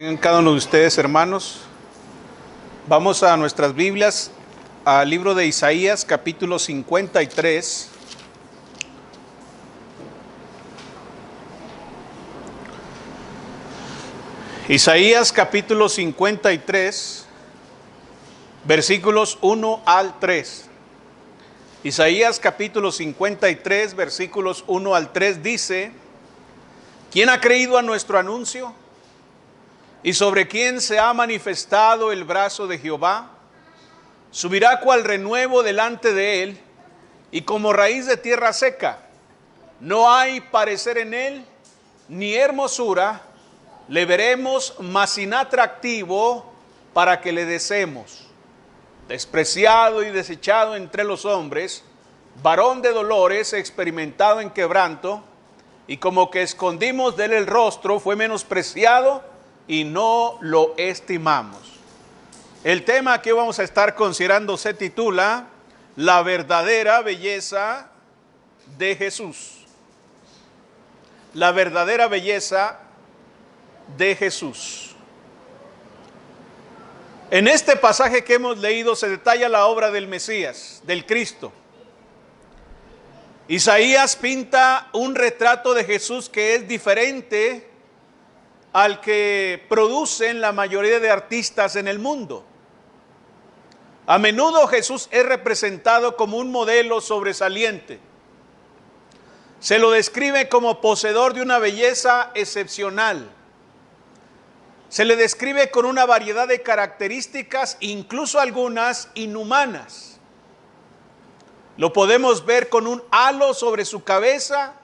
En cada uno de ustedes, hermanos, vamos a nuestras Biblias, al libro de Isaías, capítulo 53. Isaías, capítulo 53, versículos 1 al 3. Isaías, capítulo 53, versículos 1 al 3 dice: ¿Quién ha creído a nuestro anuncio? ¿Y sobre quién se ha manifestado el brazo de Jehová? Subirá cual renuevo delante de él, y como raíz de tierra seca. No hay parecer en él, ni hermosura. Le veremos, mas inatractivo, para que le deseemos. Despreciado y desechado entre los hombres, varón de dolores, experimentado en quebranto, y como que escondimos de él el rostro, fue menospreciado y no lo estimamos. El tema que vamos a estar considerando se titula La verdadera belleza de Jesús. La verdadera belleza de Jesús. En este pasaje que hemos leído se detalla la obra del Mesías, del Cristo. Isaías pinta un retrato de Jesús que es diferente al que producen la mayoría de artistas en el mundo. A menudo Jesús es representado como un modelo sobresaliente. Se lo describe como poseedor de una belleza excepcional. Se le describe con una variedad de características, incluso algunas inhumanas. Lo podemos ver con un halo sobre su cabeza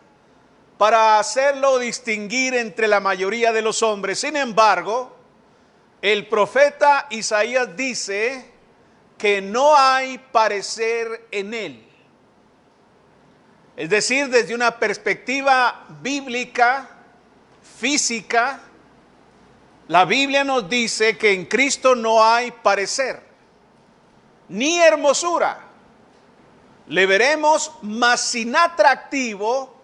para hacerlo distinguir entre la mayoría de los hombres. Sin embargo, el profeta Isaías dice que no hay parecer en él. Es decir, desde una perspectiva bíblica, física, la Biblia nos dice que en Cristo no hay parecer, ni hermosura. Le veremos, mas sin atractivo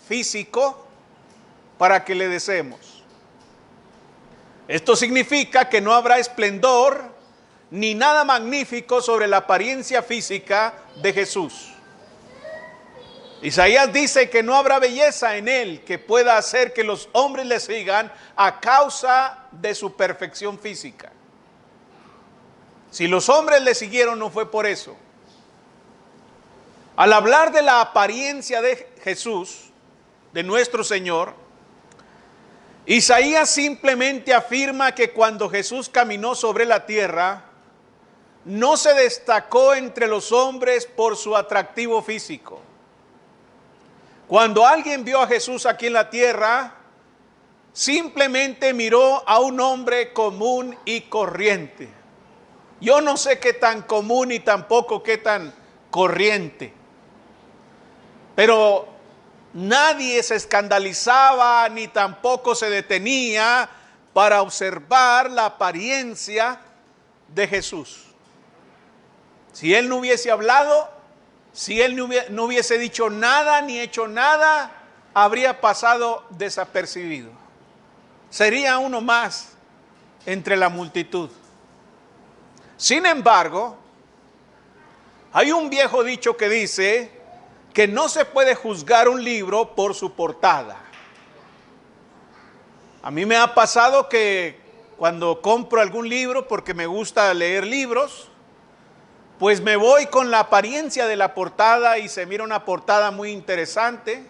físico, para que le deseemos. Esto significa que no habrá esplendor ni nada magnífico sobre la apariencia física de Jesús. Isaías dice que no habrá belleza en él que pueda hacer que los hombres le sigan a causa de su perfección física. Si los hombres le siguieron, no fue por eso. Al hablar de la apariencia de Jesús, de nuestro Señor, Isaías simplemente afirma que cuando Jesús caminó sobre la tierra, no se destacó entre los hombres por su atractivo físico. Cuando alguien vio a Jesús aquí en la tierra, simplemente miró a un hombre común y corriente. Yo no sé qué tan común y tampoco qué tan corriente, pero nadie se escandalizaba ni tampoco se detenía para observar la apariencia de Jesús. Si él no hubiese hablado, si él no hubiese dicho nada ni hecho nada, habría pasado desapercibido. Sería uno más entre la multitud. Sin embargo, hay un viejo dicho que dice que no se puede juzgar un libro por su portada. A mí me ha pasado que cuando compro algún libro, porque me gusta leer libros, pues me voy con la apariencia de la portada y se mira una portada muy interesante.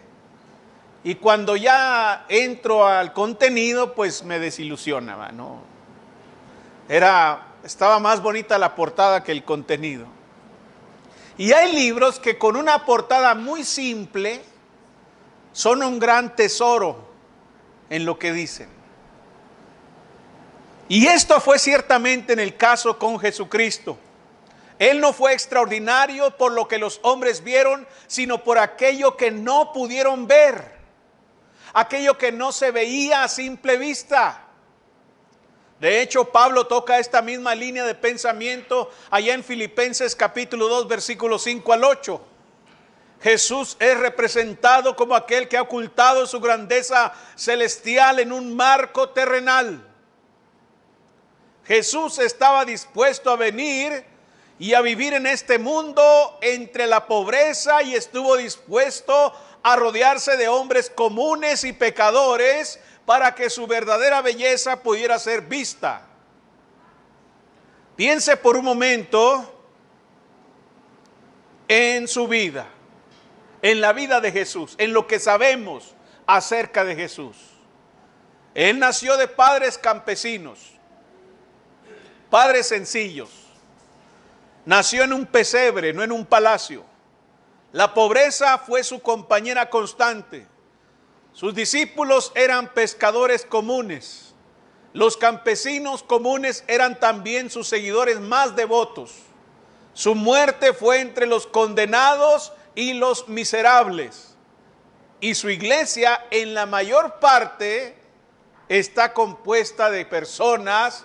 Y cuando ya entro al contenido, pues me desilusiona, ¿no? Estaba más bonita la portada que el contenido. Y hay libros que con una portada muy simple son un gran tesoro en lo que dicen. Y esto fue ciertamente en el caso con Jesucristo. Él no fue extraordinario por lo que los hombres vieron, sino por aquello que no pudieron ver, aquello que no se veía a simple vista. De hecho, Pablo toca esta misma línea de pensamiento allá en Filipenses capítulo 2, versículos 5 al 8. Jesús es representado como aquel que ha ocultado su grandeza celestial en un marco terrenal. Jesús estaba dispuesto a venir y a vivir en este mundo entre la pobreza y estuvo dispuesto a rodearse de hombres comunes y pecadores para que su verdadera belleza pudiera ser vista. Piense por un momento en su vida, en la vida de Jesús, en lo que sabemos acerca de Jesús. Él nació de padres campesinos, padres sencillos. Nació en un pesebre, no en un palacio. La pobreza fue su compañera constante. Sus discípulos eran pescadores comunes. Los campesinos comunes eran también sus seguidores más devotos. Su muerte fue entre los condenados y los miserables. Y su iglesia, en la mayor parte, está compuesta de personas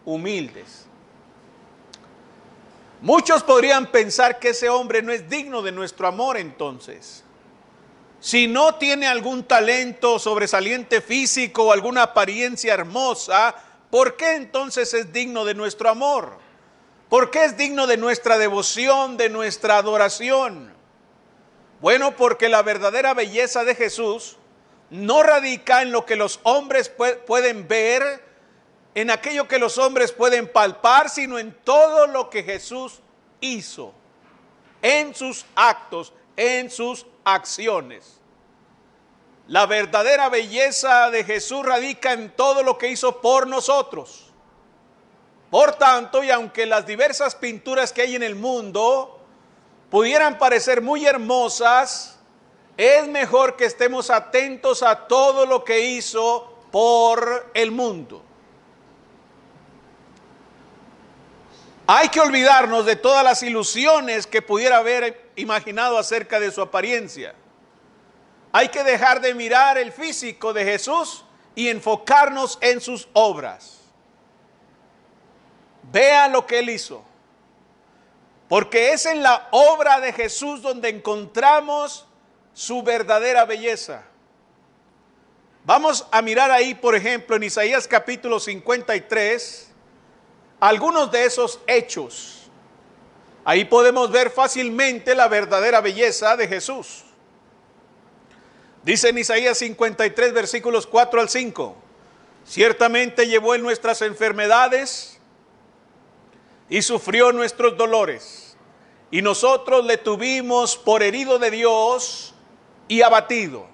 humildes. Muchos podrían pensar que ese hombre no es digno de nuestro amor entonces. Si no tiene algún talento sobresaliente físico o alguna apariencia hermosa, ¿por qué entonces es digno de nuestro amor? ¿Por qué es digno de nuestra devoción, de nuestra adoración? Bueno, porque la verdadera belleza de Jesús no radica en lo que los hombres pueden ver, en aquello que los hombres pueden palpar, sino en todo lo que Jesús hizo, en sus actos, en sus acciones. La verdadera belleza de Jesús radica en todo lo que hizo por nosotros. Por tanto, y aunque las diversas pinturas que hay en el mundo pudieran parecer muy hermosas, es mejor que estemos atentos a todo lo que hizo por el mundo. Hay que olvidarnos de todas las ilusiones que pudiera haber imaginado acerca de su apariencia. Hay que dejar de mirar el físico de Jesús y enfocarnos en sus obras. Vea lo que Él hizo. Porque es en la obra de Jesús donde encontramos su verdadera belleza. Vamos a mirar ahí, por ejemplo, en Isaías capítulo 53, algunos de esos hechos. Ahí podemos ver fácilmente la verdadera belleza de Jesús. Dice en Isaías 53, versículos 4 al 5, ciertamente llevó Él nuestras enfermedades y sufrió nuestros dolores, y nosotros le tuvimos por herido de Dios y abatido.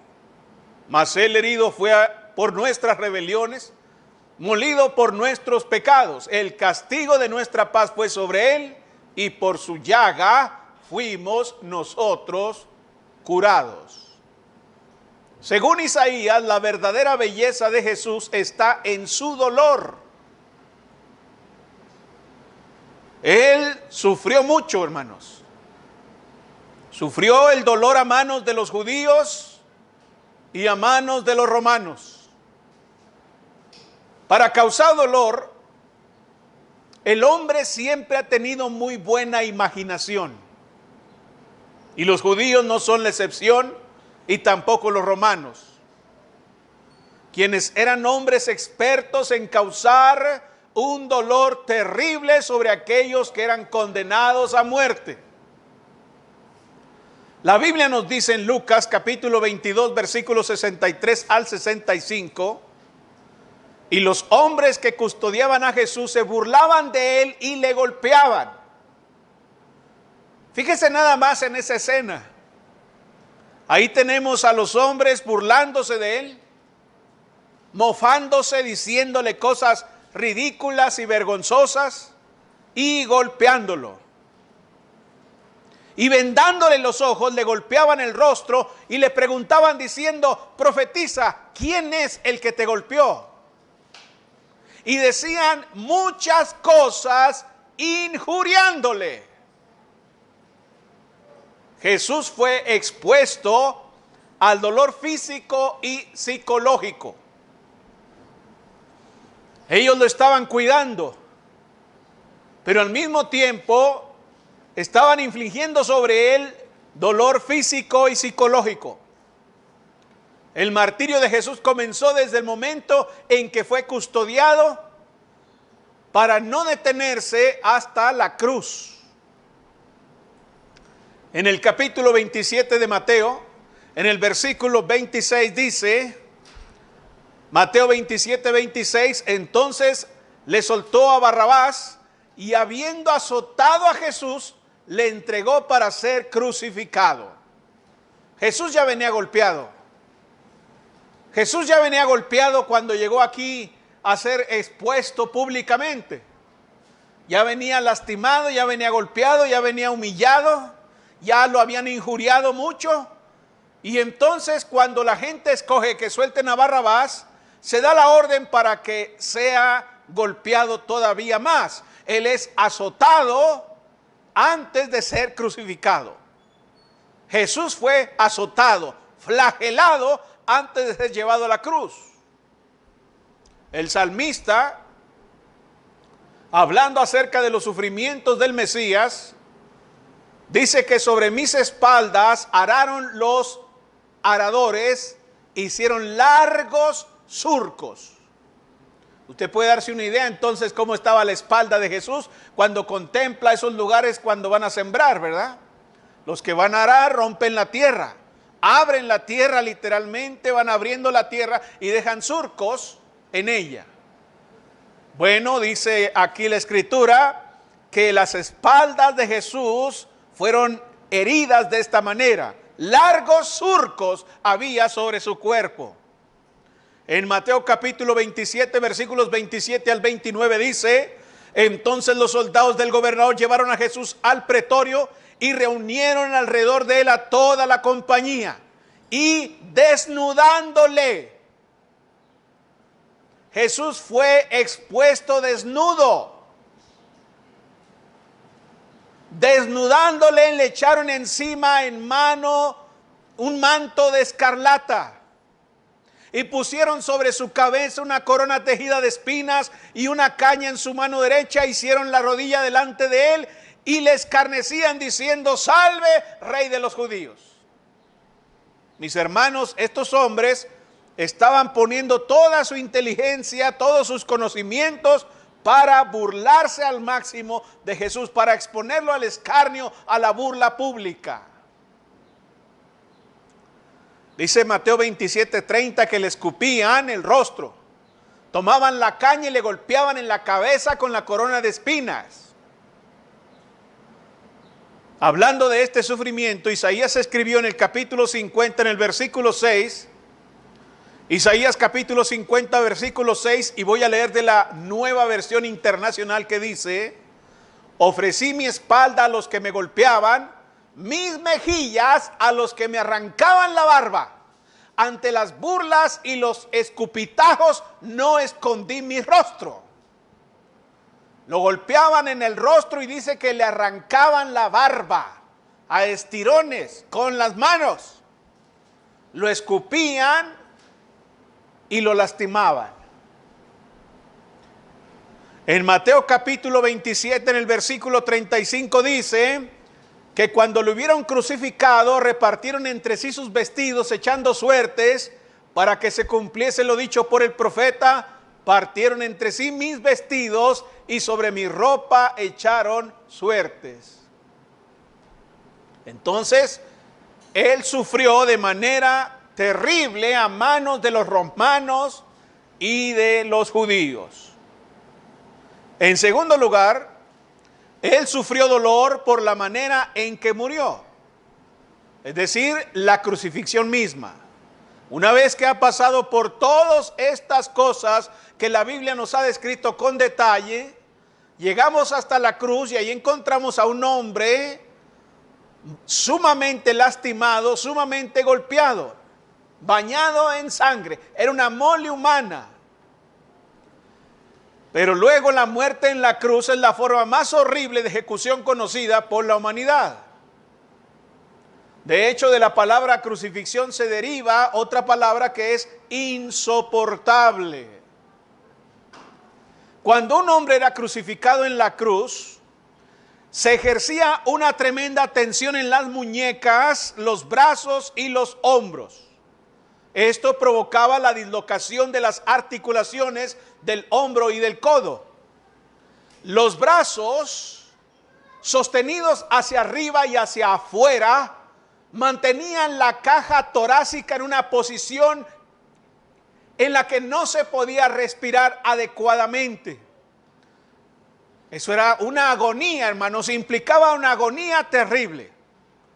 Mas Él herido fue por nuestras rebeliones, molido por nuestros pecados. El castigo de nuestra paz fue sobre Él, y por su llaga fuimos nosotros curados. Según Isaías, la verdadera belleza de Jesús está en su dolor. Él sufrió mucho, hermanos. Sufrió el dolor a manos de los judíos y a manos de los romanos. Para causar dolor, el hombre siempre ha tenido muy buena imaginación. Y los judíos no son la excepción, y tampoco los romanos, quienes eran hombres expertos en causar un dolor terrible sobre aquellos que eran condenados a muerte. La Biblia nos dice en Lucas capítulo 22, versículos 63 al 65, y los hombres que custodiaban a Jesús se burlaban de él y le golpeaban. Fíjese nada más en esa escena. Ahí tenemos a los hombres burlándose de él, mofándose, diciéndole cosas ridículas y vergonzosas y golpeándolo. Y vendándole los ojos, le golpeaban el rostro y le preguntaban diciendo: profetiza, ¿quién es el que te golpeó? Y decían muchas cosas injuriándole. Jesús fue expuesto al dolor físico y psicológico. Ellos lo estaban cuidando, pero al mismo tiempo estaban infligiendo sobre él dolor físico y psicológico. El martirio de Jesús comenzó desde el momento en que fue custodiado para no detenerse hasta la cruz. En el capítulo 27 de Mateo, en el versículo 26 dice, Mateo 27, 26, entonces le soltó a Barrabás y habiendo azotado a Jesús, le entregó para ser crucificado. Jesús ya venía golpeado. Jesús ya venía golpeado cuando llegó aquí a ser expuesto públicamente. Ya venía lastimado, ya venía golpeado, ya venía humillado, ya lo habían injuriado mucho. Y entonces cuando la gente escoge que suelten a Barrabás, se da la orden para que sea golpeado todavía más. Él es azotado antes de ser crucificado. Jesús fue azotado, flagelado antes de ser llevado a la cruz. El salmista, hablando acerca de los sufrimientos del Mesías, dice que sobre mis espaldas araron los aradores, hicieron largos surcos. Usted puede darse una idea entonces cómo estaba la espalda de Jesús cuando contempla esos lugares cuando van a sembrar, ¿verdad? Los que van a arar rompen la tierra, abren la tierra literalmente, van abriendo la tierra y dejan surcos en ella. Bueno, dice aquí la escritura que las espaldas de Jesús fueron heridas de esta manera. Largos surcos había sobre su cuerpo. En Mateo capítulo 27, versículos 27 al 29 dice, entonces los soldados del gobernador llevaron a Jesús al pretorio y reunieron alrededor de él a toda la compañía. Y desnudándole, Jesús fue expuesto desnudo. Desnudándole le echaron encima en mano un manto de escarlata. Y pusieron sobre su cabeza una corona tejida de espinas y una caña en su mano derecha. Hicieron la rodilla delante de él y le escarnecían diciendo, salve, rey de los judíos. Mis hermanos, estos hombres estaban poniendo toda su inteligencia, todos sus conocimientos para burlarse al máximo de Jesús, para exponerlo al escarnio, a la burla pública. Dice Mateo 27:30 que le escupían el rostro, tomaban la caña y le golpeaban en la cabeza con la corona de espinas. Hablando de este sufrimiento, Isaías escribió en el capítulo 50, en el versículo 6, Isaías capítulo 50, versículo 6, y voy a leer de la Nueva Versión Internacional que dice, ofrecí mi espalda a los que me golpeaban, mis mejillas a los que me arrancaban la barba. Ante las burlas y los escupitajos no escondí mi rostro. Lo golpeaban en el rostro y dice que le arrancaban la barba a estirones con las manos. Lo escupían y lo lastimaban. En Mateo capítulo 27, en el versículo 35 dice que cuando lo hubieron crucificado, repartieron entre sí sus vestidos, echando suertes, para que se cumpliese lo dicho por el profeta, partieron entre sí mis vestidos y sobre mi ropa echaron suertes. Entonces, él sufrió de manera terrible a manos de los romanos y de los judíos. En segundo lugar, él sufrió dolor por la manera en que murió, es decir, la crucifixión misma. Una vez que ha pasado por todas estas cosas que la Biblia nos ha descrito con detalle, llegamos hasta la cruz y ahí encontramos a un hombre sumamente lastimado, sumamente golpeado, bañado en sangre. Era una mole humana. Pero luego la muerte en la cruz es la forma más horrible de ejecución conocida por la humanidad. De hecho, de la palabra crucifixión se deriva otra palabra que es insoportable. Cuando un hombre era crucificado en la cruz, se ejercía una tremenda tensión en las muñecas, los brazos y los hombros. Esto provocaba la dislocación de las articulaciones del hombro y del codo. Los brazos sostenidos hacia arriba y hacia afuera mantenían la caja torácica en una posición en la que no se podía respirar adecuadamente. Eso era una agonía, hermanos, implicaba una agonía terrible.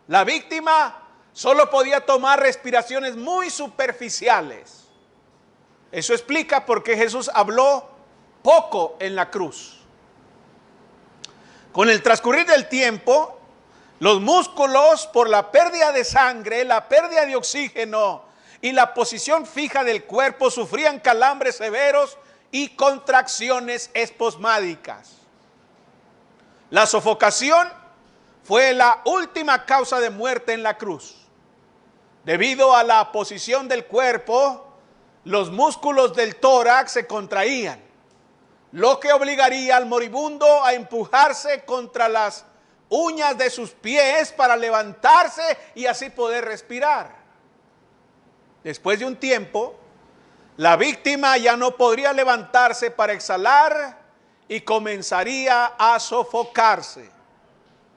La víctima solo podía tomar respiraciones muy superficiales. Eso explica por qué Jesús habló poco en la cruz. Con el transcurrir del tiempo, los músculos, por la pérdida de sangre, la pérdida de oxígeno y la posición fija del cuerpo, sufrían calambres severos y contracciones espasmódicas. La sofocación fue la última causa de muerte en la cruz. Debido a la posición del cuerpo, los músculos del tórax se contraían, lo que obligaría al moribundo a empujarse contra las uñas de sus pies para levantarse y así poder respirar. Después de un tiempo, la víctima ya no podría levantarse para exhalar y comenzaría a sofocarse.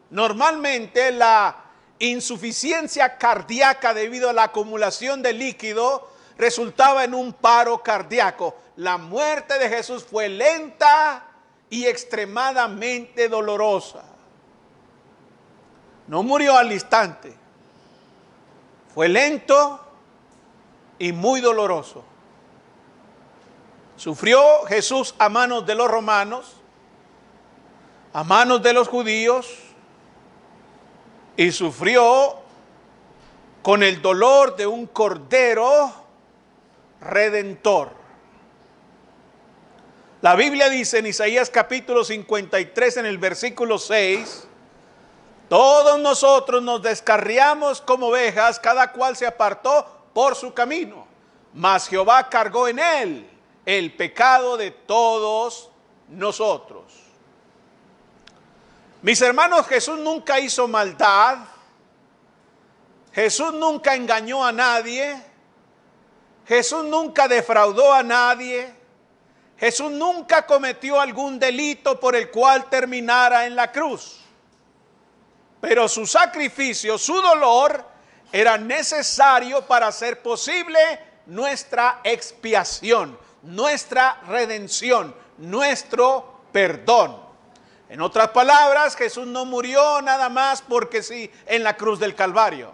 Normalmente la insuficiencia cardíaca debido a la acumulación de líquido resultaba en un paro cardíaco. La muerte de Jesús fue lenta y extremadamente dolorosa. No murió al instante. Fue lento y muy doloroso. Sufrió Jesús a manos de los romanos, a manos de los judíos, y sufrió con el dolor de un cordero redentor. La Biblia dice en Isaías capítulo 53 en el versículo 6: todos nosotros nos descarriamos como ovejas, cada cual se apartó por su camino, mas Jehová cargó en él el pecado de todos nosotros. Mis hermanos, Jesús nunca hizo maldad. Jesús nunca engañó a nadie. Jesús nunca defraudó a nadie. Jesús nunca cometió algún delito por el cual terminara en la cruz. Pero su sacrificio, su dolor, era necesario para hacer posible nuestra expiación, nuestra redención, nuestro perdón. En otras palabras, Jesús no murió nada más porque sí en la cruz del Calvario,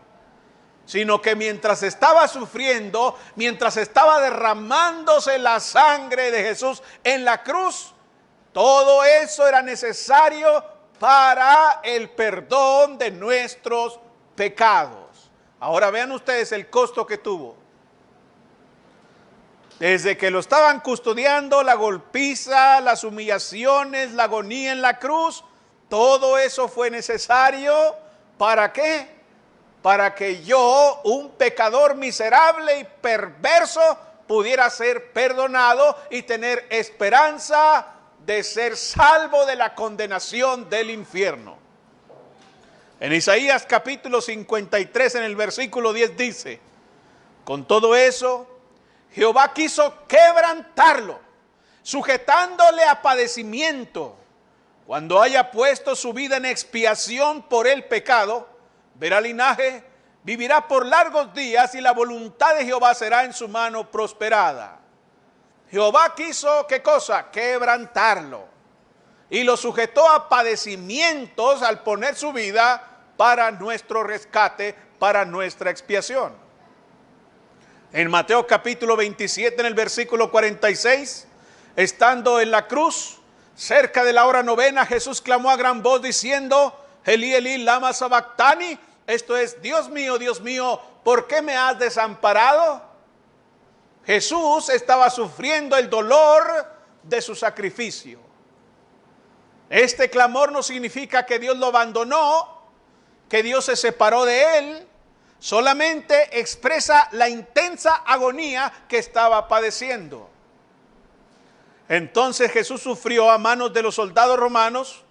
sino que mientras estaba sufriendo, mientras estaba derramándose la sangre de Jesús en la cruz, todo eso era necesario para el perdón de nuestros pecados. Ahora vean ustedes el costo que tuvo. Desde que lo estaban custodiando, la golpiza, las humillaciones, la agonía en la cruz, todo eso fue necesario. ¿Para qué? Para que yo, un pecador miserable y perverso, pudiera ser perdonado y tener esperanza de ser salvo de la condenación del infierno. En Isaías capítulo 53 en el versículo 10 dice: con todo eso, Jehová quiso quebrantarlo, sujetándole a padecimiento. Cuando haya puesto su vida en expiación por el pecado, verá linaje, vivirá por largos días y la voluntad de Jehová será en su mano prosperada. Jehová quiso, ¿qué cosa? Quebrantarlo. Y lo sujetó a padecimientos al poner su vida para nuestro rescate, para nuestra expiación. En Mateo capítulo 27, en el versículo 46, estando en la cruz, cerca de la hora novena, Jesús clamó a gran voz diciendo: Elí, Elí, lama sabactani. Esto es: Dios mío, ¿por qué me has desamparado? Jesús estaba sufriendo el dolor de su sacrificio. Este clamor no significa que Dios lo abandonó, que Dios se separó de él. Solamente expresa la intensa agonía que estaba padeciendo. Entonces Jesús sufrió a manos de los soldados romanos,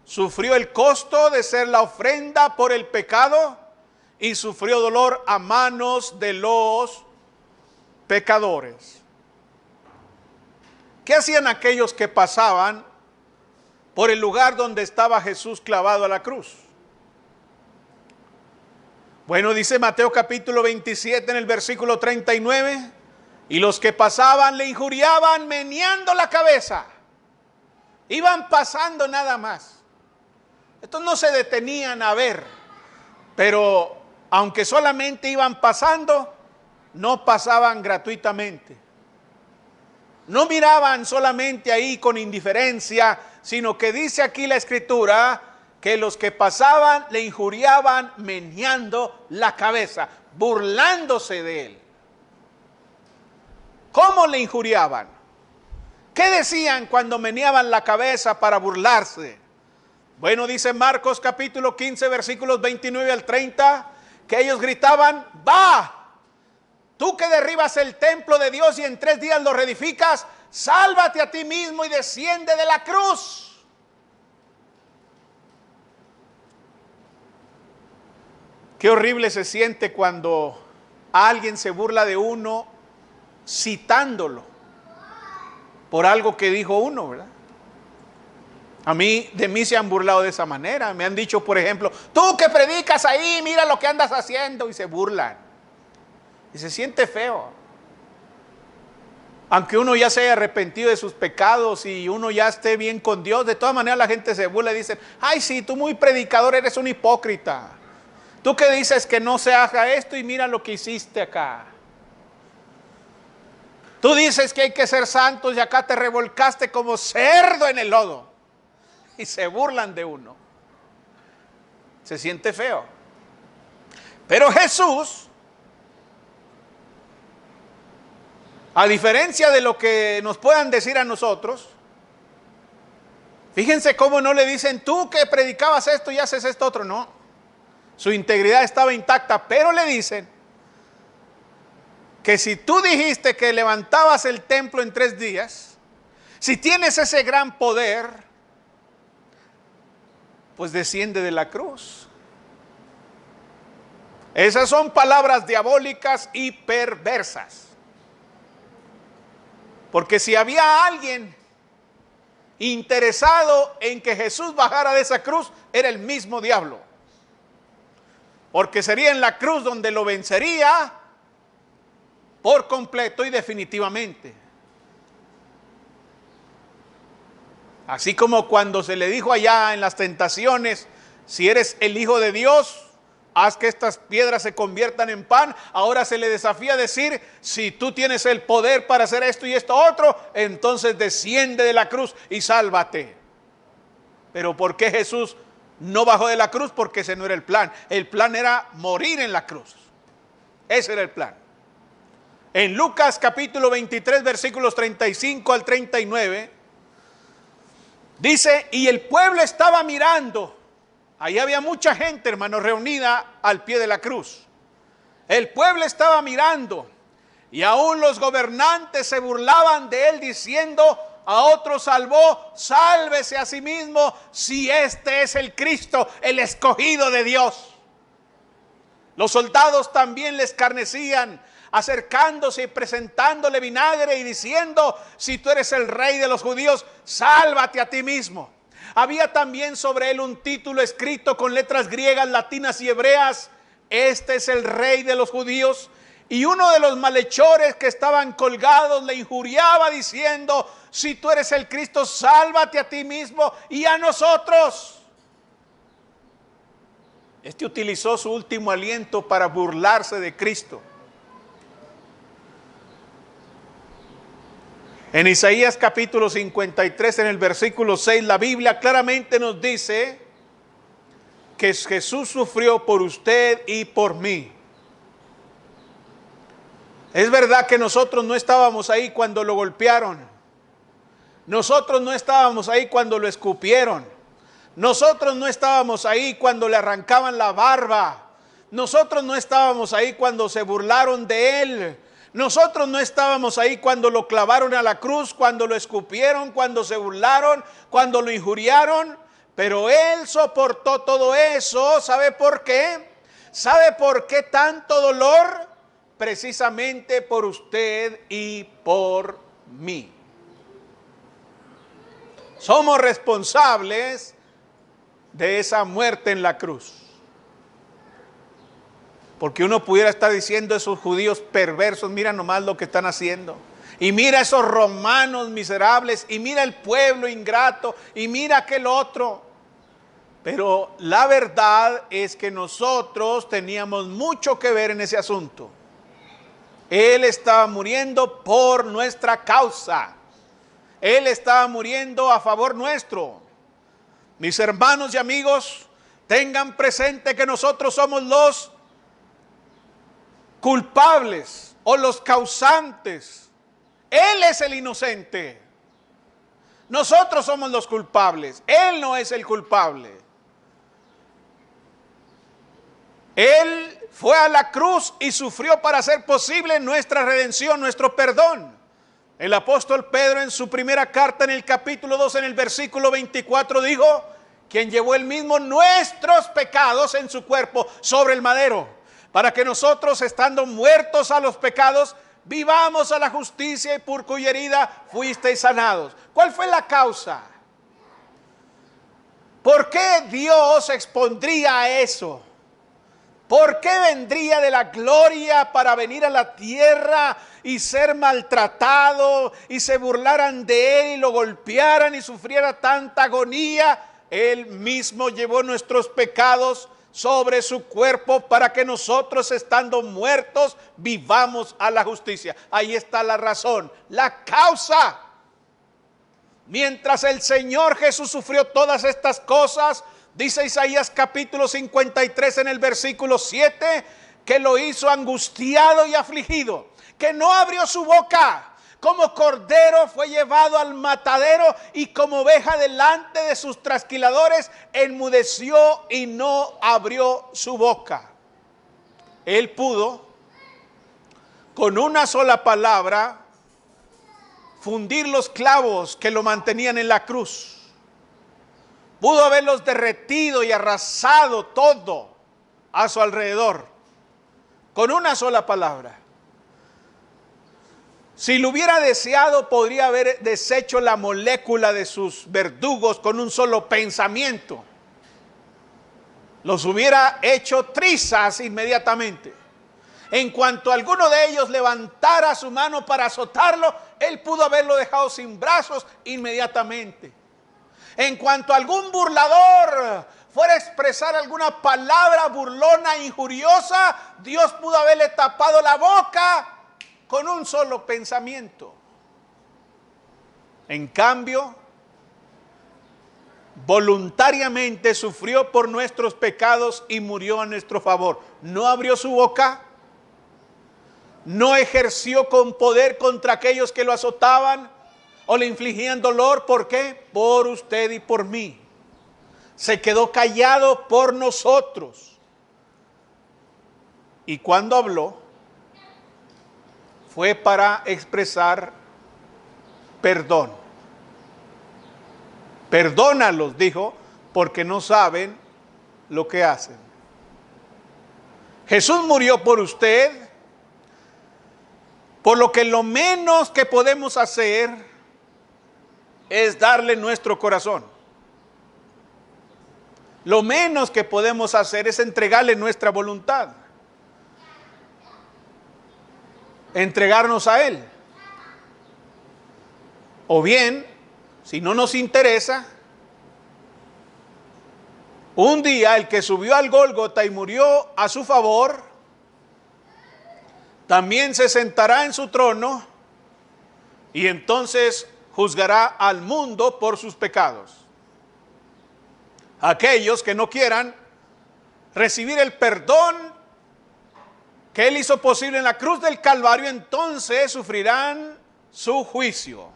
sufrió el costo de ser la ofrenda por el pecado y sufrió dolor a manos de los pecadores. ¿Qué hacían aquellos que pasaban por el lugar donde estaba Jesús clavado a la cruz. Bueno, dice Mateo capítulo 27 en el versículo 39, y los que pasaban le injuriaban meneando la cabeza. Iban pasando nada más. Estos no se detenían a ver, pero aunque solamente iban pasando, no pasaban gratuitamente. No miraban solamente ahí con indiferencia, sino que dice aquí la Escritura que los que pasaban le injuriaban meneando la cabeza, burlándose de él. ¿Cómo le injuriaban? ¿Qué decían cuando meneaban la cabeza para burlarse? Bueno, dice Marcos capítulo 15, versículos 29 al 30, que ellos gritaban: ¡va! Tú que derribas el templo de Dios y en 3 días lo reedificas, sálvate a ti mismo y desciende de la cruz. Qué horrible se siente cuando alguien se burla de uno citándolo por algo que dijo uno, ¿verdad? De mí se han burlado de esa manera. Me han dicho, por ejemplo: tú que predicas ahí, mira lo que andas haciendo, y se burlan. Y se siente feo. Aunque uno ya se haya arrepentido de sus pecados y uno ya esté bien con Dios, de todas maneras la gente se burla y dice: ay, sí, tú muy predicador, eres un hipócrita. Tú que dices que no se haga esto y mira lo que hiciste acá. Tú dices que hay que ser santos y acá te revolcaste como cerdo en el lodo. Y se burlan de uno. Se siente feo. Pero Jesús, a diferencia de lo que nos puedan decir a nosotros, fíjense cómo no le dicen: tú que predicabas esto y haces esto otro. No, su integridad estaba intacta, pero le dicen que si tú dijiste que levantabas el templo en 3 días, si tienes ese gran poder, pues desciende de la cruz. Esas son palabras diabólicas y perversas. Porque si había alguien interesado en que Jesús bajara de esa cruz, era el mismo diablo. Porque sería en la cruz donde lo vencería por completo y definitivamente. Así como cuando se le dijo allá en las tentaciones: si eres el Hijo de Dios, haz que estas piedras se conviertan en pan. Ahora se le desafía a decir: si tú tienes el poder para hacer esto y esto otro, entonces desciende de la cruz y sálvate. Pero ¿por qué Jesús no bajó de la cruz? Porque ese no era el plan. El plan era morir en la cruz. Ese era el plan. En Lucas capítulo 23, versículos 35 al 39, dice: y el pueblo estaba mirando. Ahí había mucha gente, hermanos, reunida al pie de la cruz. El pueblo estaba mirando, y aún los gobernantes se burlaban de él, diciendo: a otro salvó, sálvese a sí mismo, si este es el Cristo, el escogido de Dios. Los soldados también le escarnecían, acercándose y presentándole vinagre y diciendo: si tú eres el rey de los judíos, sálvate a ti mismo. Había también sobre él un título escrito con letras griegas, latinas y hebreas: este es el rey de los judíos. Y uno de los malhechores que estaban colgados le injuriaba diciendo: si tú eres el Cristo, sálvate a ti mismo y a nosotros. Este utilizó su último aliento para burlarse de Cristo. En Isaías capítulo 53, en el versículo 6, la Biblia claramente nos dice que Jesús sufrió por usted y por mí. Es verdad que nosotros no estábamos ahí cuando lo golpearon. Nosotros no estábamos ahí cuando lo escupieron. Nosotros no estábamos ahí cuando le arrancaban la barba. Nosotros no estábamos ahí cuando se burlaron de él. Nosotros no estábamos ahí cuando lo clavaron a la cruz, cuando lo escupieron, cuando se burlaron, cuando lo injuriaron. Pero él soportó todo eso. ¿Sabe por qué? ¿Sabe por qué tanto dolor? Precisamente por usted y por mí. Somos responsables de esa muerte en la cruz. Porque uno pudiera estar diciendo, esos judíos perversos, mira nomás lo que están haciendo. Y mira esos romanos miserables, y mira el pueblo ingrato, y mira aquel otro. Pero la verdad es que nosotros teníamos mucho que ver en ese asunto. Él estaba muriendo por nuestra causa. Él estaba muriendo a favor nuestro. Mis hermanos y amigos, tengan presente que nosotros somos los culpables o los causantes. Él es el inocente. Nosotros somos los culpables. Él no es el culpable. Él fue a la cruz y sufrió para hacer posible nuestra redención, nuestro perdón. El apóstol Pedro en su primera carta en el capítulo 2 en el versículo 24 dijo, quien llevó él mismo nuestros pecados en su cuerpo sobre el madero, para que nosotros, estando muertos a los pecados, vivamos a la justicia, y por cuya herida fuisteis sanados. ¿Cuál fue la causa? ¿Por qué Dios expondría a eso? ¿Por qué vendría de la gloria para venir a la tierra y ser maltratado y se burlaran de él y lo golpearan y sufriera tanta agonía? Él mismo llevó nuestros pecados sobre su cuerpo para que nosotros, estando muertos, vivamos a la justicia. Ahí está la razón, la causa. Mientras el Señor Jesús sufrió todas estas cosas, dice Isaías capítulo 53 en el versículo 7, que lo hizo angustiado y afligido, que no abrió su boca. Como cordero fue llevado al matadero, y como oveja delante de sus trasquiladores, enmudeció y no abrió su boca. Él pudo, con una sola palabra, fundir los clavos que lo mantenían en la cruz. Pudo haberlos derretido y arrasado todo a su alrededor, con una sola palabra. Si lo hubiera deseado, podría haber deshecho la molécula de sus verdugos con un solo pensamiento. Los hubiera hecho trizas inmediatamente. En cuanto alguno de ellos levantara su mano para azotarlo, él pudo haberlo dejado sin brazos inmediatamente. En cuanto algún burlador fuera a expresar alguna palabra burlona, injuriosa, Dios pudo haberle tapado la boca con un solo pensamiento. En cambio, voluntariamente sufrió por nuestros pecados y murió a nuestro favor. No abrió su boca, no ejerció con poder contra aquellos que lo azotaban o le infligían dolor. ¿Por qué? Por usted y por mí. Se quedó callado por nosotros. Y cuando habló, fue para expresar perdón. Perdónalos, dijo, porque no saben lo que hacen. Jesús murió por usted, por lo que lo menos que podemos hacer es darle nuestro corazón. Lo menos que podemos hacer es entregarle nuestra voluntad. Entregarnos a Él. O bien, si no nos interesa, un día el que subió al Gólgota y murió a su favor, también se sentará en su trono y entonces juzgará al mundo por sus pecados. Aquellos que no quieran recibir el perdón que Él hizo posible en la cruz del Calvario, entonces sufrirán su juicio.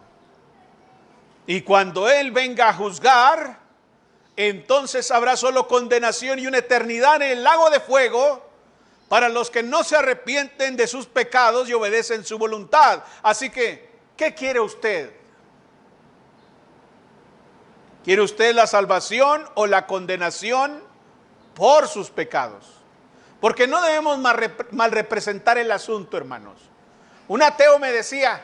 Y cuando Él venga a juzgar, entonces habrá solo condenación y una eternidad en el lago de fuego para los que no se arrepienten de sus pecados y obedecen su voluntad. Así que, ¿qué quiere usted? ¿Quiere usted la salvación o la condenación por sus pecados? Porque no debemos mal representar el asunto, hermanos. Un ateo me decía,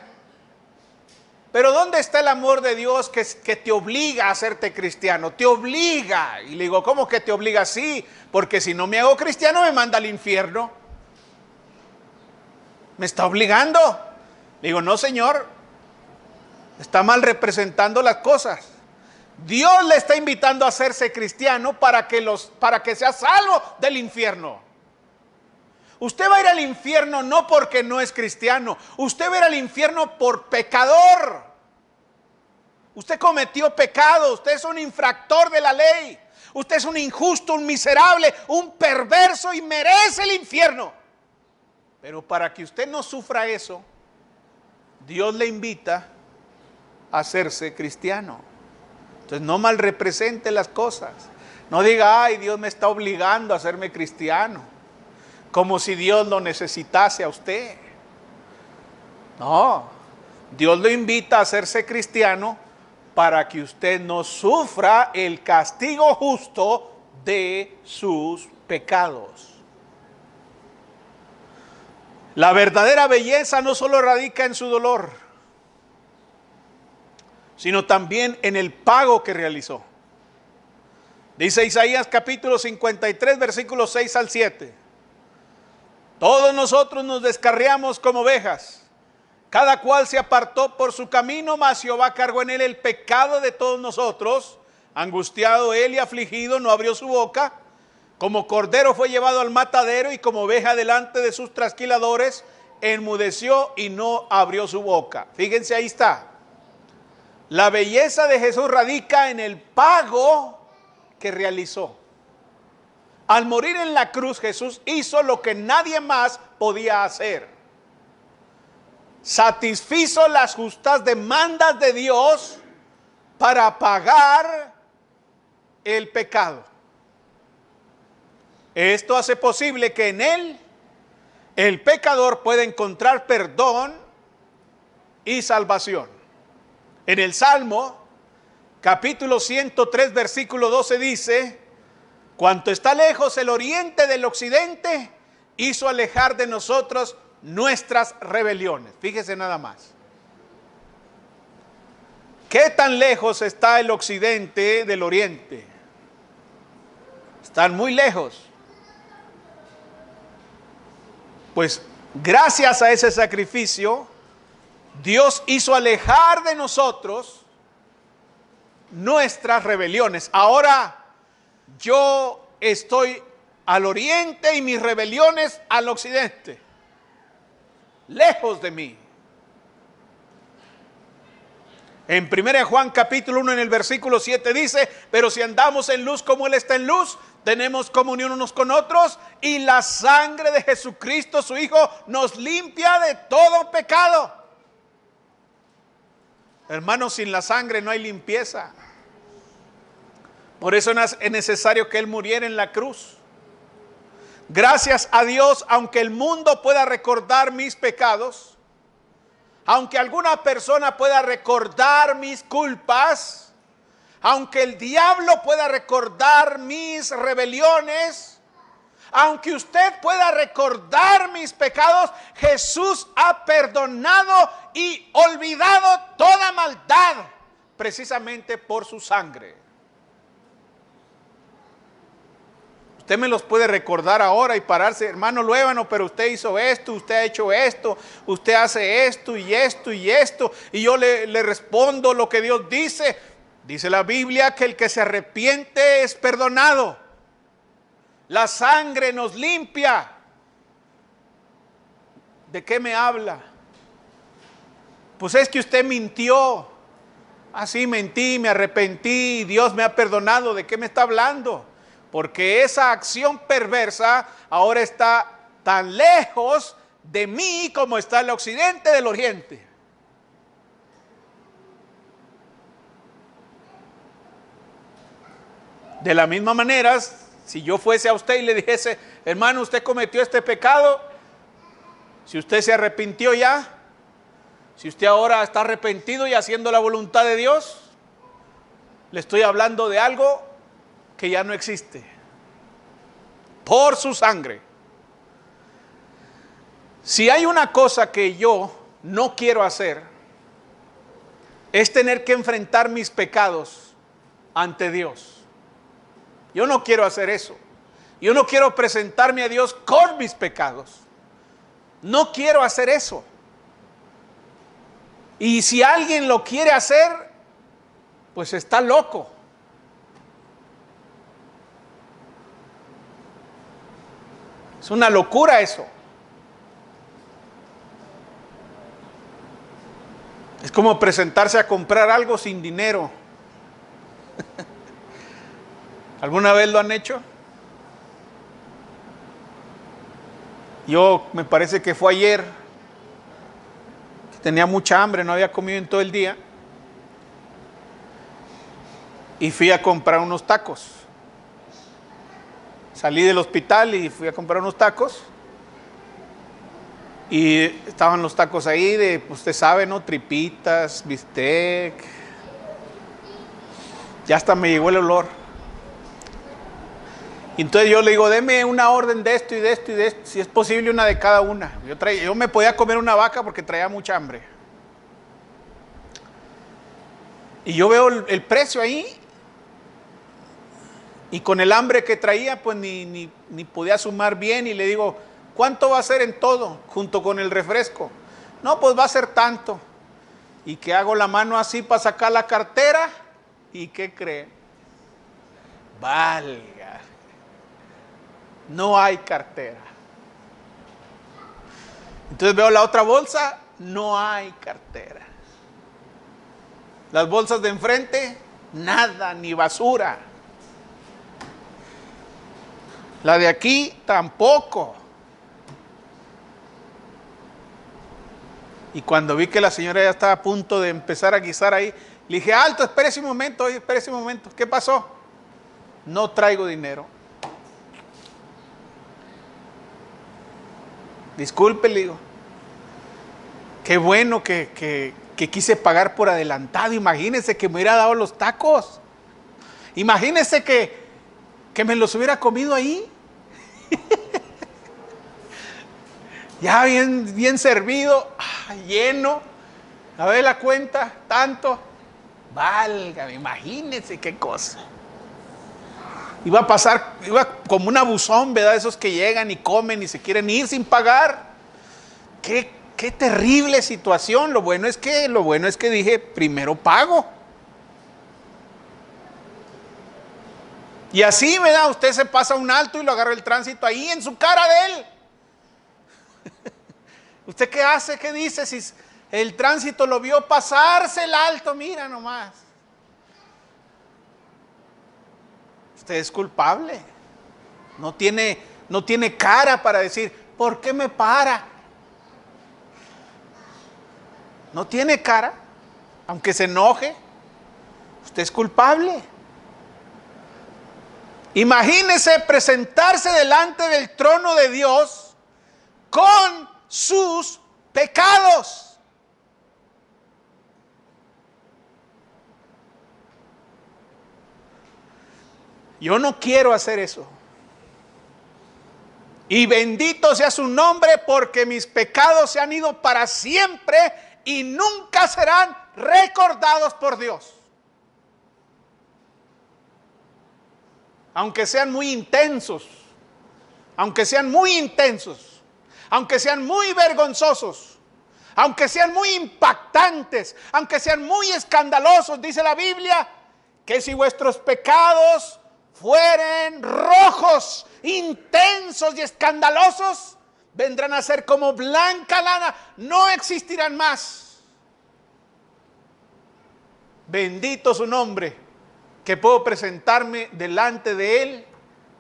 pero ¿dónde está el amor de Dios que te obliga a hacerte cristiano? Te obliga. Y le digo, ¿cómo que te obliga? Sí, porque si no me hago cristiano me manda al infierno. ¿Me está obligando? Le digo, no, Señor, está mal representando las cosas. Dios le está invitando a hacerse cristiano para que sea salvo del infierno. Usted va a ir al infierno no porque no es cristiano. Usted va a ir al infierno por pecador. Usted cometió pecado. Usted es un infractor de la ley. Usted es un injusto, un miserable, un perverso y merece el infierno. Pero para que usted no sufra eso, Dios le invita a hacerse cristiano. Entonces no mal represente las cosas. No diga, ay, Dios me está obligando a hacerme cristiano. Como si Dios lo necesitase a usted. No, Dios lo invita a hacerse cristiano para que usted no sufra el castigo justo de sus pecados. La verdadera belleza no solo radica en su dolor, sino también en el pago que realizó. Dice Isaías capítulo 53, versículos 6 al 7. Todos nosotros nos descarriamos como ovejas, cada cual se apartó por su camino, mas Jehová cargó en él el pecado de todos nosotros. Angustiado él y afligido, no abrió su boca. Como cordero fue llevado al matadero, y como oveja delante de sus trasquiladores, enmudeció y no abrió su boca. Fíjense, ahí está. La belleza de Jesús radica en el pago que realizó. Al morir en la cruz, Jesús hizo lo que nadie más podía hacer. Satisfizo las justas demandas de Dios para pagar el pecado. Esto hace posible que en Él el pecador pueda encontrar perdón y salvación. En el Salmo, capítulo 103, versículo 12 dice: cuanto está lejos el oriente del occidente, hizo alejar de nosotros nuestras rebeliones. Fíjese nada más. ¿Qué tan lejos está el occidente del oriente? Están muy lejos. Pues gracias a ese sacrificio, Dios hizo alejar de nosotros nuestras rebeliones. Ahora yo estoy al oriente y mis rebeliones al occidente, lejos de mí. En 1 Juan capítulo 1 en el versículo 7 dice: pero si andamos en luz como Él está en luz, tenemos comunión unos con otros, y la sangre de Jesucristo su Hijo nos limpia de todo pecado. Hermanos, sin la sangre no hay limpieza. Por eso es necesario que Él muriera en la cruz. Gracias a Dios, aunque el mundo pueda recordar mis pecados, aunque alguna persona pueda recordar mis culpas, aunque el diablo pueda recordar mis rebeliones, aunque usted pueda recordar mis pecados, Jesús ha perdonado y olvidado toda maldad, precisamente por su sangre. Usted me los puede recordar ahora y pararse: hermano Luébano, pero usted hizo esto, usted ha hecho esto, usted hace esto y esto y esto. Y yo le respondo lo que Dios dice. Dice la Biblia que el que se arrepiente es perdonado. La sangre nos limpia. ¿De qué me habla? Pues es que usted mintió. Así mentí, me arrepentí, Dios me ha perdonado. ¿De qué me está hablando? Porque esa acción perversa ahora está tan lejos de mí como está el occidente del oriente. De la misma manera, si yo fuese a usted y le dijese: hermano, usted cometió este pecado, si usted se arrepintió ya, si usted ahora está arrepentido y haciendo la voluntad de Dios, le estoy hablando de algo que ya no existe, por su sangre. Si hay una cosa que yo no quiero hacer, es tener que enfrentar mis pecados ante Dios. Yo no quiero hacer eso. Yo no quiero presentarme a Dios con mis pecados. No quiero hacer eso. Y si alguien lo quiere hacer, pues está loco. Es una locura eso. Es como presentarse a comprar algo sin dinero. ¿Alguna vez lo han hecho? Yo me parece que fue ayer. Tenía mucha hambre, no había comido en todo el día. Y fui a comprar unos tacos. Salí del hospital y fui a comprar unos tacos. Y estaban los tacos ahí de, usted sabe, ¿no? Tripitas, bistec. Ya hasta me llegó el olor. Y entonces yo le digo, deme una orden de esto y de esto y de esto. Si es posible, una de cada una. Yo me podía comer una vaca porque traía mucha hambre. Y yo veo el precio ahí. Y con el hambre que traía, pues ni podía sumar bien. Y le digo, ¿cuánto va a ser en todo? Junto con el refresco. No, pues va a ser tanto. Y que hago la mano así para sacar la cartera. ¿Y qué cree? Valga. No hay cartera. Entonces veo la otra bolsa. No hay cartera. Las bolsas de enfrente, nada, ni basura. La de aquí, tampoco. Y cuando vi que la señora ya estaba a punto de empezar a guisar ahí, le dije, alto, espérese un momento, oye, espérese un momento. ¿Qué pasó? No traigo dinero. Disculpe, le digo. Qué bueno que quise pagar por adelantado. Imagínese que me hubiera dado los tacos. Imagínese que me los hubiera comido ahí. Ya bien servido, lleno. A ver la cuenta, tanto. Válgame, imagínense qué cosa. Iba a pasar, iba como un abusón, ¿verdad? Esos que llegan y comen y se quieren ir sin pagar. Qué terrible situación. Lo bueno es que dije, primero pago. Y así, ¿verdad? Usted se pasa un alto y lo agarra el tránsito ahí en su cara de él. ¿Usted qué hace? ¿Qué dice? Si el tránsito lo vio pasarse el alto, mira nomás. Usted es culpable. No tiene cara para decir, ¿por qué me para? No tiene cara. Aunque se enoje, usted es culpable. Imagínese presentarse delante del trono de Dios con sus pecados. Yo no quiero hacer eso. Y bendito sea su nombre, porque mis pecados se han ido para siempre y nunca serán recordados por Dios. Aunque sean muy intensos, aunque sean muy intensos, aunque sean muy vergonzosos, aunque sean muy impactantes, aunque sean muy escandalosos, dice la Biblia, que si vuestros pecados fueren rojos, intensos y escandalosos, vendrán a ser como blanca lana, no existirán más. Bendito su nombre, que puedo presentarme delante de Él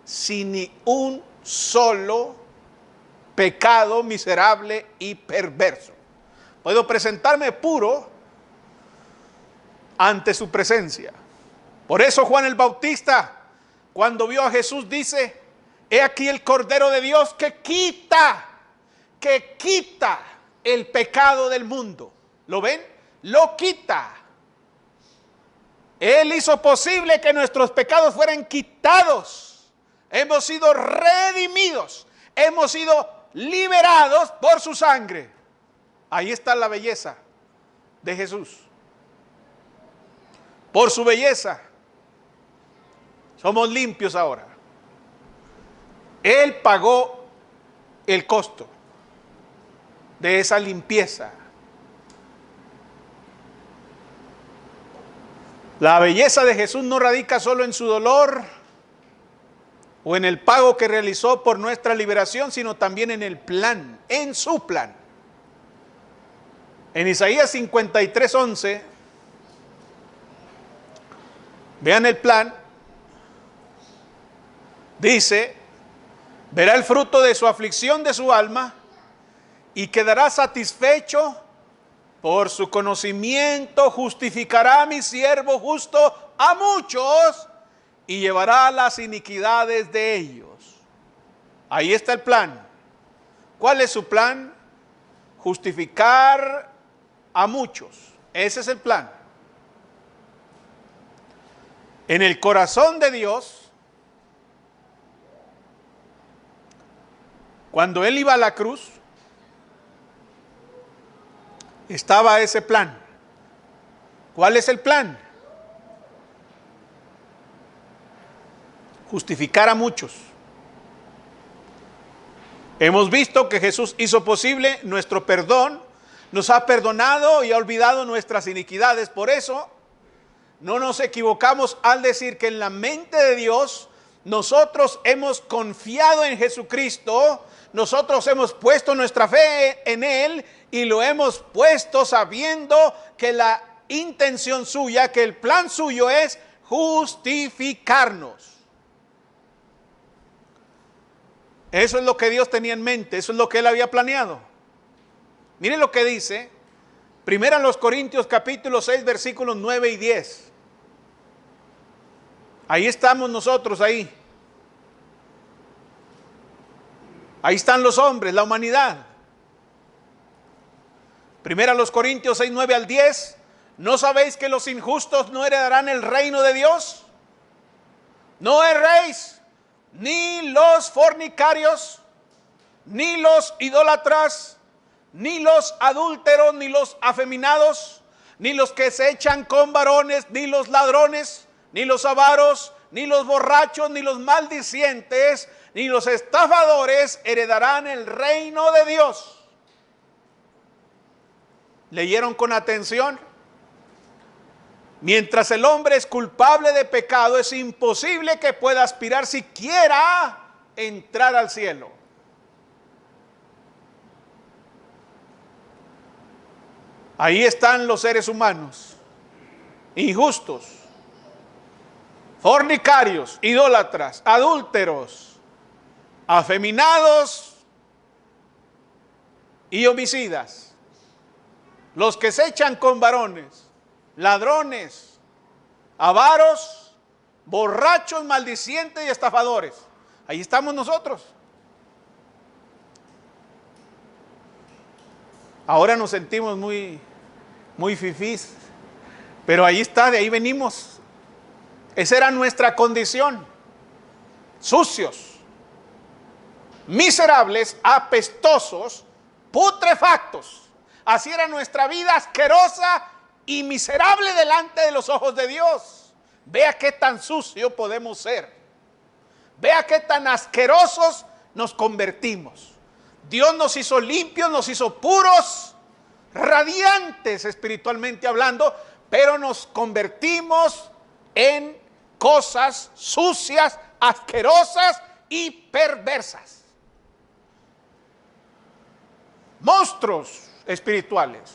sin ni un solo pecado miserable y perverso. Puedo presentarme puro ante su presencia. Por eso Juan el Bautista, cuando vio a Jesús, dice, he aquí el Cordero de Dios que quita el pecado del mundo. ¿Lo ven? Lo quita. Él hizo posible que nuestros pecados fueran quitados. Hemos sido redimidos. Hemos sido liberados por su sangre. Ahí está la belleza de Jesús. por su belleza. Somos limpios ahora. Él pagó el costo de esa limpieza. La belleza de Jesús no radica solo en su dolor o en el pago que realizó por nuestra liberación, sino también en el plan, en su plan. En Isaías 53:11, vean el plan, dice: verá el fruto de su aflicción de su alma y quedará satisfecho. Por su conocimiento justificará a mi siervo justo a muchos y llevará las iniquidades de ellos. Ahí está el plan. ¿Cuál es su plan? Justificar a muchos. Ese es el plan. En el corazón de Dios, cuando Él iba a la cruz, estaba ese plan. ¿Cuál es el plan? Justificar a muchos. Hemos visto que Jesús hizo posible nuestro perdón, nos ha perdonado y ha olvidado nuestras iniquidades. Por eso no nos equivocamos al decir que en la mente de Dios nosotros hemos confiado en Jesucristo, nosotros hemos puesto nuestra fe en Él y lo hemos puesto sabiendo que la intención suya, que el plan suyo es justificarnos. Eso es lo que Dios tenía en mente, eso es lo que Él había planeado. Miren lo que dice, 1 Corintios capítulo 6, versículos 9 y 10. Ahí estamos nosotros, ahí. Ahí están los hombres, la humanidad. 1 Corintios 6, 9 al 10. ¿No sabéis que los injustos no heredarán el reino de Dios? No erréis, ni los fornicarios, ni los idólatras, ni los adúlteros, ni los afeminados, ni los que se echan con varones, ni los ladrones, ni los avaros, ni los borrachos, ni los maldicientes, ni los estafadores heredarán el reino de Dios. ¿Leyeron con atención? Mientras el hombre es culpable de pecado, es imposible que pueda aspirar siquiera a entrar al cielo. Ahí están los seres humanos, injustos, fornicarios, idólatras, adúlteros, afeminados y homicidas. Los que se echan con varones, ladrones, avaros, borrachos, maldicientes y estafadores. Ahí estamos nosotros. Ahora nos sentimos muy fifís, pero ahí está, de ahí venimos. Esa era nuestra condición. Sucios, miserables, apestosos, putrefactos. Así era nuestra vida, asquerosa y miserable delante de los ojos de Dios. Vea qué tan sucio podemos ser. Vea qué tan asquerosos nos convertimos. Dios nos hizo limpios, nos hizo puros, radiantes espiritualmente hablando, pero nos convertimos en cosas sucias, asquerosas y perversas. Monstruos espirituales,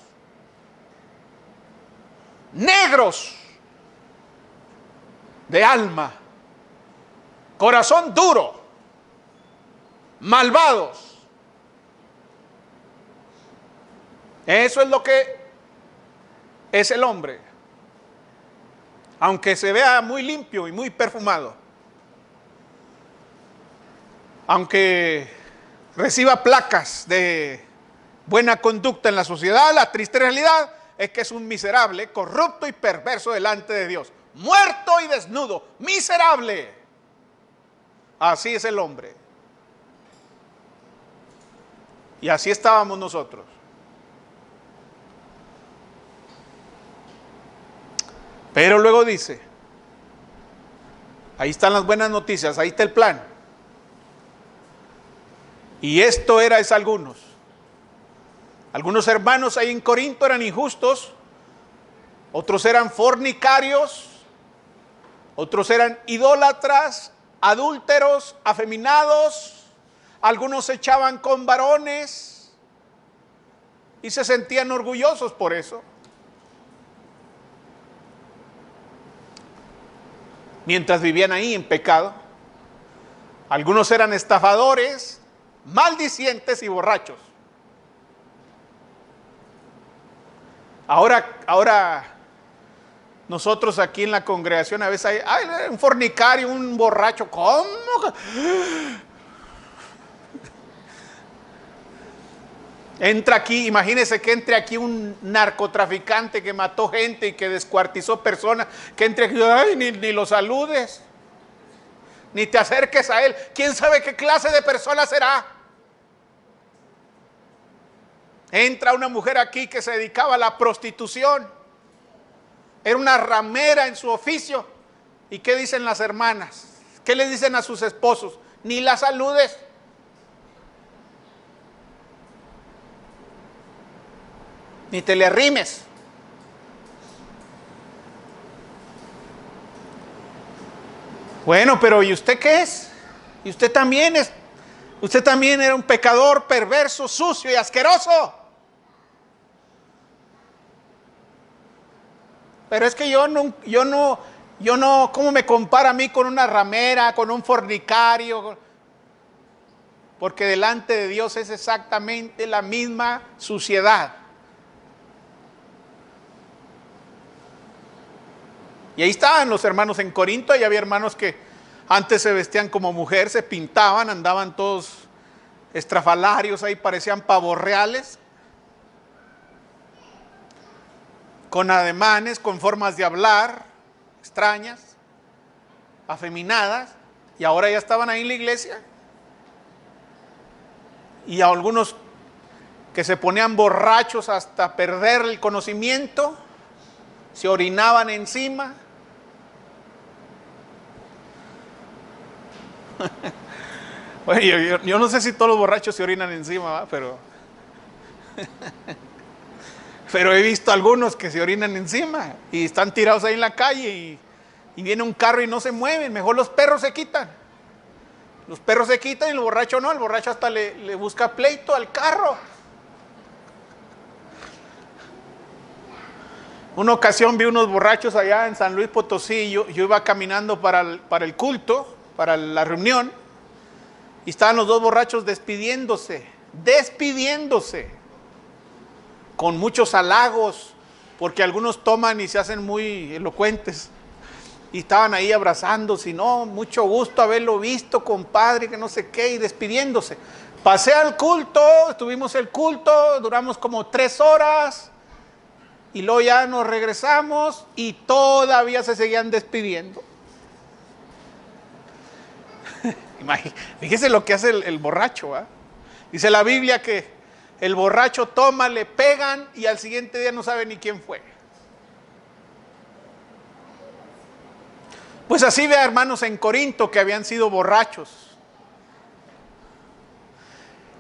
negros de alma, corazón duro, malvados. Eso es lo que es el hombre, aunque se vea muy limpio y muy perfumado, aunque reciba placas de buena conducta en la sociedad, la triste realidad es que es un miserable, corrupto y perverso delante de Dios, muerto y desnudo, miserable. Así es el hombre. Y así estábamos nosotros. Pero luego dice, ahí están las buenas noticias, ahí está el plan. Y esto es algunos. Algunos hermanos ahí en Corinto eran injustos, otros eran fornicarios, otros eran idólatras, adúlteros, afeminados, algunos se echaban con varones y se sentían orgullosos por eso. Mientras vivían ahí en pecado. Algunos eran estafadores, maldicientes y borrachos. Ahora nosotros aquí en la congregación a veces hay un fornicario, un borracho. ¿Cómo? Entra aquí, imagínese que entre aquí un narcotraficante que mató gente y que descuartizó personas, que entre aquí, ay, ni lo saludes, ni te acerques a él. ¿Quién sabe qué clase de persona será? Entra una mujer aquí que se dedicaba a la prostitución, era una ramera en su oficio. ¿Y qué dicen las hermanas? ¿Qué le dicen a sus esposos? Ni la saludes. Ni te le arrimes. Bueno, pero ¿y usted qué es? ¿Y usted también es? Usted también era un pecador perverso, sucio y asqueroso. Pero es que yo no, ¿cómo me compara a mí con una ramera, con un fornicario? Porque delante de Dios es exactamente la misma suciedad. Y ahí estaban los hermanos en Corinto, y había hermanos que antes se vestían como mujer, se pintaban, andaban todos estrafalarios, ahí parecían pavos reales, con ademanes, con formas de hablar extrañas, afeminadas, y ahora ya estaban ahí en la iglesia. Y a algunos que se ponían borrachos hasta perder el conocimiento, se orinaban encima. Bueno, yo no sé si todos los borrachos se orinan encima, ¿va? Pero he visto algunos que se orinan encima y están tirados ahí en la calle y viene un carro y no se mueven. Mejor los perros se quitan. Los perros se quitan y el borracho no. El borracho hasta le busca pleito al carro. Una ocasión vi unos borrachos allá en San Luis Potosí. Yo iba caminando para el culto, para la reunión, y estaban los dos borrachos despidiéndose, con muchos halagos, porque algunos toman y se hacen muy elocuentes, y estaban ahí abrazándose, y no, mucho gusto haberlo visto, compadre, que no sé qué, y despidiéndose. Pasé al culto, tuvimos el culto, duramos como 3 horas, y luego ya nos regresamos, y todavía se seguían despidiendo. Fíjese lo que hace el borracho, ¿eh? Dice la Biblia que el borracho toma, le pegan y al siguiente día no sabe ni quién fue. Pues así ve a hermanos en Corinto que habían sido borrachos.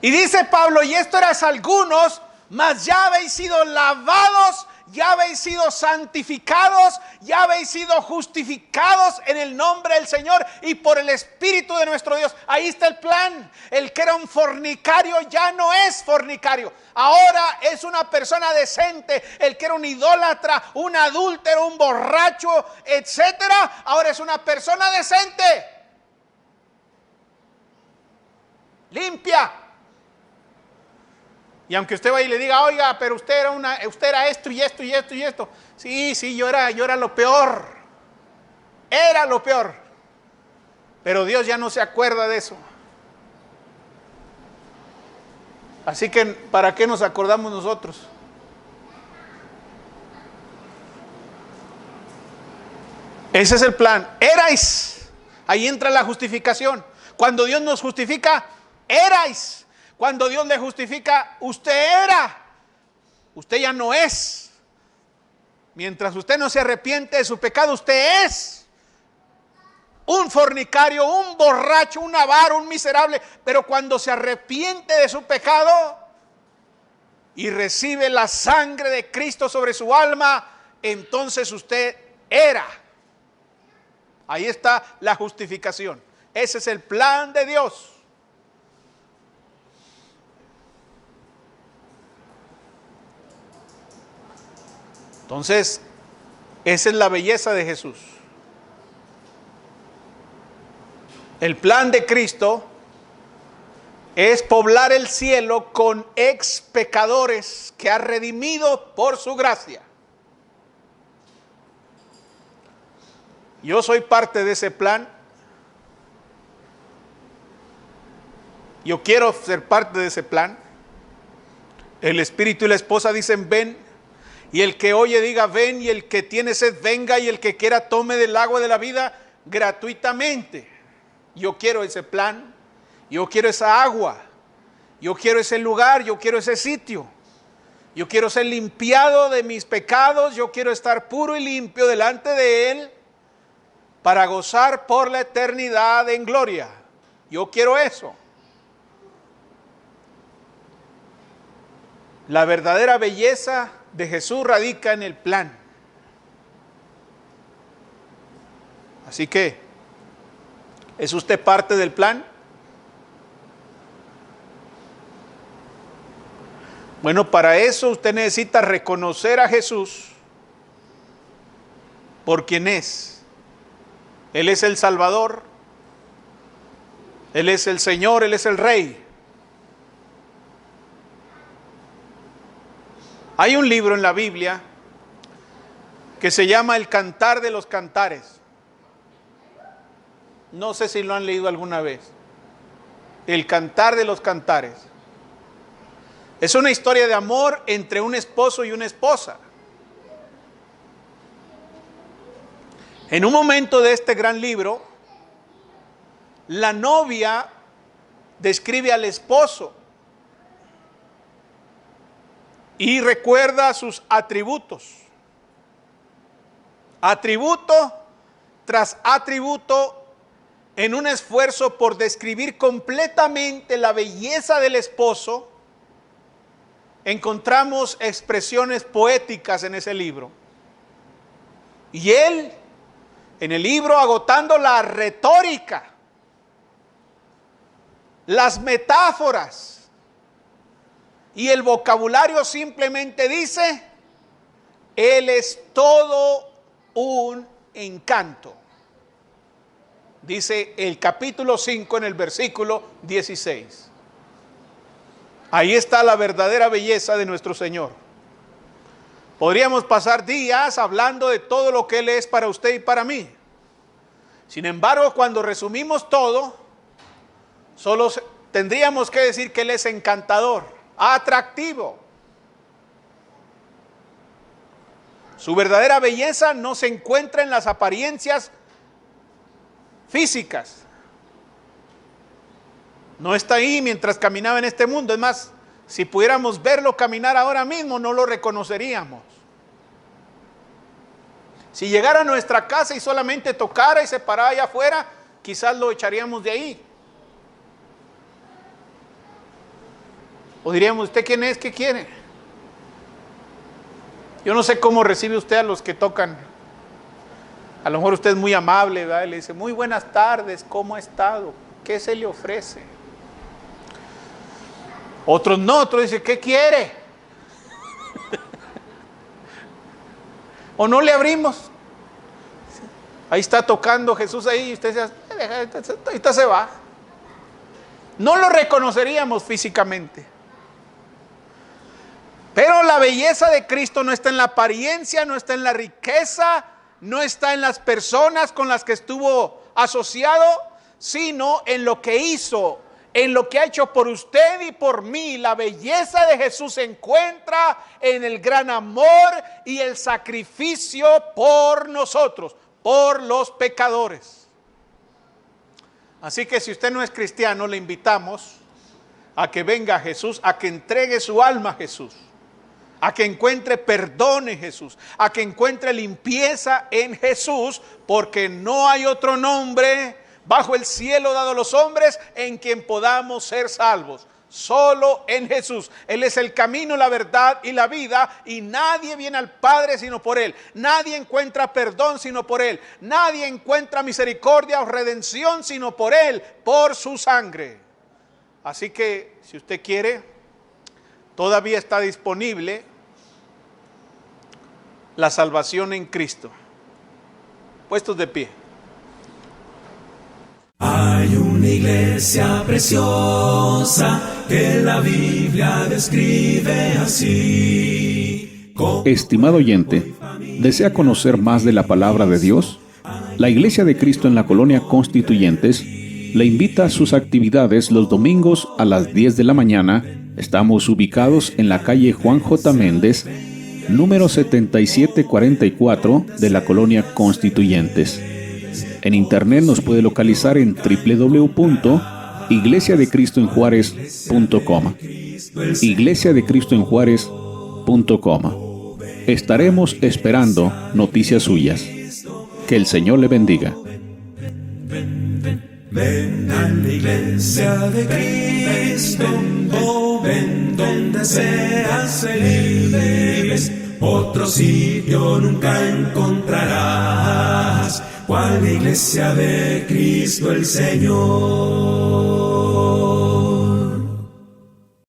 Y dice Pablo, y esto eras algunos, mas ya habéis sido lavados, ya habéis sido santificados, ya habéis sido justificados en el nombre del Señor y por el Espíritu de nuestro Dios. Ahí está el plan. El que era un fornicario ya no es fornicario. Ahora es una persona decente. El que era un idólatra, un adúltero, un borracho, etcétera, ahora es una persona decente, limpia. Y aunque usted vaya y le diga, oiga, pero usted era esto y esto y esto y esto. Sí, yo era lo peor. Era lo peor. Pero Dios ya no se acuerda de eso. Así que, ¿para qué nos acordamos nosotros? Ese es el plan. Erais. Ahí entra la justificación. Cuando Dios nos justifica, erais. Cuando Dios le justifica, usted era. Usted ya no es. Mientras usted no se arrepiente de su pecado, usted es un fornicario, un borracho, un avaro, un miserable. Pero cuando se arrepiente de su pecado y recibe la sangre de Cristo sobre su alma, entonces usted era. Ahí está la justificación. Ese es el plan de Dios. Entonces, esa es la belleza de Jesús. El plan de Cristo es poblar el cielo con ex pecadores que ha redimido por su gracia. Yo soy parte de ese plan. Yo quiero ser parte de ese plan. El espíritu y la esposa dicen ven, y el que oye diga ven, y el que tiene sed venga, y el que quiera tome del agua de la vida gratuitamente. Yo quiero ese plan, yo quiero esa agua, yo quiero ese lugar, yo quiero ese sitio. Yo quiero ser limpiado de mis pecados, yo quiero estar puro y limpio delante de Él para gozar por la eternidad en gloria. Yo quiero eso. La verdadera belleza de Jesús radica en el plan. Así que, ¿es usted parte del plan? Bueno, para eso usted necesita reconocer a Jesús por quien es. Él es el Salvador, Él es el Señor, Él es el Rey. Hay un libro en la Biblia que se llama El Cantar de los Cantares. No sé si lo han leído alguna vez. El Cantar de los Cantares. Es una historia de amor entre un esposo y una esposa. En un momento de este gran libro, la novia describe al esposo y recuerda sus atributos. Atributo tras atributo, en un esfuerzo por describir completamente la belleza del esposo, encontramos expresiones poéticas en ese libro. Y él, en el libro, agotando la retórica, las metáforas y el vocabulario, simplemente dice: Él es todo un encanto. Dice el capítulo 5 en el versículo 16. Ahí está la verdadera belleza de nuestro Señor. Podríamos pasar días hablando de todo lo que Él es para usted y para mí. Sin embargo, cuando resumimos todo, solo tendríamos que decir que Él es encantador, atractivo. Su verdadera belleza no se encuentra en las apariencias físicas. No está ahí mientras caminaba en este mundo. Es más, si pudiéramos verlo caminar ahora mismo, no lo reconoceríamos. Si llegara a nuestra casa y solamente tocara y se parara allá afuera, quizás lo echaríamos de ahí. O diríamos: ¿usted quién es? ¿Qué quiere? Yo no sé cómo recibe usted a los que tocan. A lo mejor usted es muy amable, ¿verdad? Y le dice: muy buenas tardes, ¿cómo ha estado? ¿Qué se le ofrece? Otros no, otros dicen: ¿qué quiere? O no le abrimos. Ahí está tocando Jesús ahí y usted dice: ahorita se va. No lo reconoceríamos físicamente. Pero la belleza de Cristo no está en la apariencia, no está en la riqueza, no está en las personas con las que estuvo asociado, sino en lo que hizo, en lo que ha hecho por usted y por mí. La belleza de Jesús se encuentra en el gran amor y el sacrificio por nosotros, por los pecadores. Así que si usted no es cristiano, le invitamos a que venga a Jesús, a que entregue su alma a Jesús, a que encuentre perdón en Jesús, a que encuentre limpieza en Jesús, porque no hay otro nombre bajo el cielo dado a los hombres en quien podamos ser salvos. Solo en Jesús. Él es el camino, la verdad y la vida, y nadie viene al Padre sino por Él. Nadie encuentra perdón sino por Él. Nadie encuentra misericordia o redención sino por Él, por su sangre. Así que, si usted quiere, todavía está disponible la salvación en Cristo. Puestos de pie. Hay una iglesia preciosa que la Biblia describe así. Estimado oyente, ¿desea conocer más de la palabra de Dios? La Iglesia de Cristo en la Colonia Constituyentes le invita a sus actividades los domingos a las 10 de la mañana. Estamos ubicados en la calle Juan J. Méndez, número 7744 de la Colonia Constituyentes. En internet nos puede localizar en www.iglesiadecristoenjuarez.com. iglesiadecristoenjuarez.com. Estaremos esperando noticias suyas. Que el Señor le bendiga. Ven a la iglesia de Cristo, ven donde seas feliz. Otro sitio nunca encontrarás, cual la iglesia de Cristo el Señor.